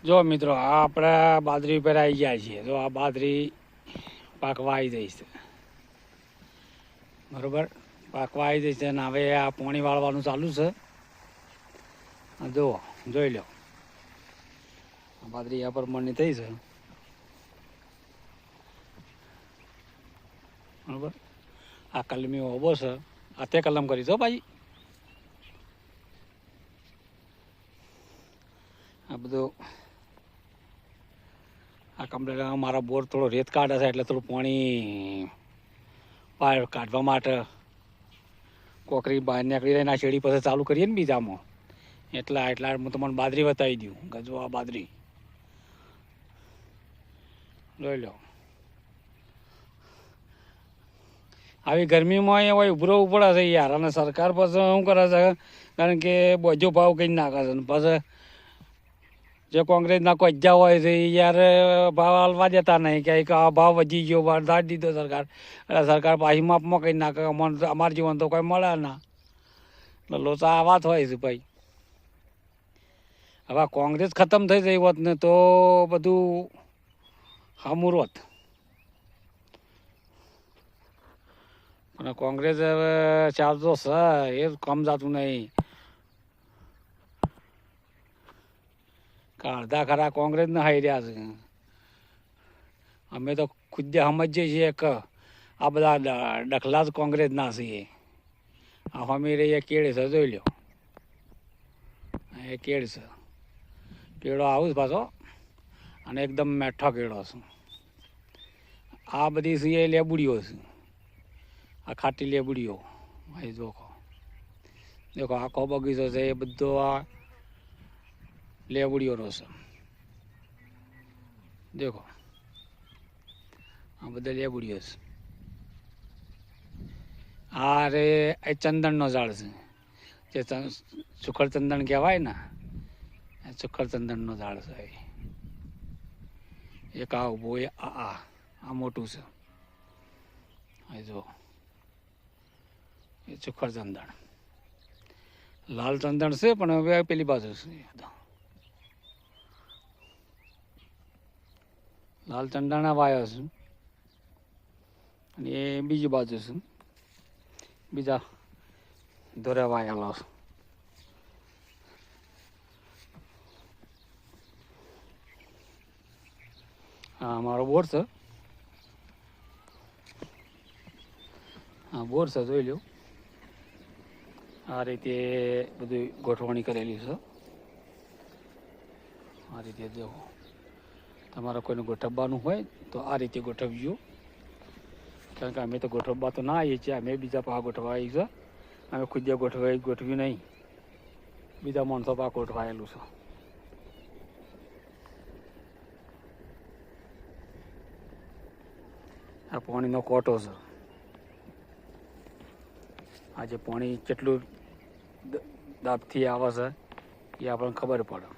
જો મિત્રો આ આપણે બાજરી ઉપર આવી ગયા છીએ. જો આ બાજરી પાકવા આવી જઈ છે, બરોબર. પાકવા આવી જઈ છે અને હવે આ પાણી વાળવાનું ચાલુ છે. જુઓ, જોઈ લો, બાજરી આ પ્રમાણની થઈ છે, બરોબર. આ કલમી ઓબો છે, આ તે કલમ કરી છો ભાઈ. આ બધું આ કમ્પ્લેટ મારા બોર થોડો રેત કાઢે છે એટલે થોડું પાણી બહાર કાઢવા માટે કોકરી બહાર નીકળી રહીને આ શેડી પાસે ચાલુ કરીએ ને બીજામાં. એટલા હું તમને બાજરી બતાવી દઉં કે જો આ બાજરી જોઈ લો. આવી ગરમીમાં અહીંયા હોય ઉભરો પડે છે યાર. અને સરકાર પાસે શું કરે છે, કારણ કે બોજો ભાવ કંઈ નાખે છે ને પછી જે કોંગ્રેસના કોજ્જા હોય છે યાર ભાવ હાલવા દેતા નહીં, કે આ ભાવ વધી ગયો, વધારી દીધો સરકાર, એટલે સરકાર પાછી માપમાં કંઈ નાખે. અમારા જીવન તો કોઈ મળે ના, એટલે લોચા આ વાત હોય છે ભાઈ. હવે કોંગ્રેસ ખતમ થઈ ગઈ હોત ને તો બધું હામુર હોત, પણ કોંગ્રેસ હવે ચાલતો છે એ કામ જતું નહીં. અડધા ખરા કોંગ્રેસને હાઈ રહ્યા છે. અમે તો ખુદ સમજીએ છીએ કે આ બધા ડખલા જ કોંગ્રેસના છીએ. આ હમી રહી એ કેળ છે, જોઈ લો, એ કેળ છે. કેળો આવું જ પાછો, અને એકદમ મેઠો કેળો છે. આ બધી છે એ લેબુડીઓ છે, આ ખાટી લેબુડીઓ. એ જોખો, દેખો આખો બગીચો છે એ બધો આ લેબુડીઓનો છે. દેખો આ બધા લેબુડીઓ છે. આ રે એ ચંદનનો ઝાડ છે, જે સુખડ ચંદન કહેવાય ને, એ સુખડ ચંદનનો ઝાડ છે. એક આ ઉભો આ મોટું છે, એ જો એ સુખડ ચંદન. લાલ ચંદન છે પણ હવે પેલી બાજુ છે. લાલ ચંદના વાયો છે અને એ બીજી બાજુ છે, બીજા દોરે વાયેલો છે. હા અમારો બોર છે, હા બોર છે, જોઈ લો. આ રીતે બધી ગોઠવણી કરેલી છે. આ રીતે દેવો, તમારે કોઈને ગોઠવવાનું હોય તો આ રીતે ગોઠવજો, કારણ કે અમે તો ગોઠવવા તો ના આવીએ છીએ. અમે બીજા પા ગોઠવા આવી છે. અમે ખુદ ગોઠવ્યું નહીં, બીજા માણસો પા ગોઠવાયેલું છે. આ પાણીનો કોટો છે. આજે પાણી કેટલું દાબથી આવે છે એ આપણને ખબર પડે.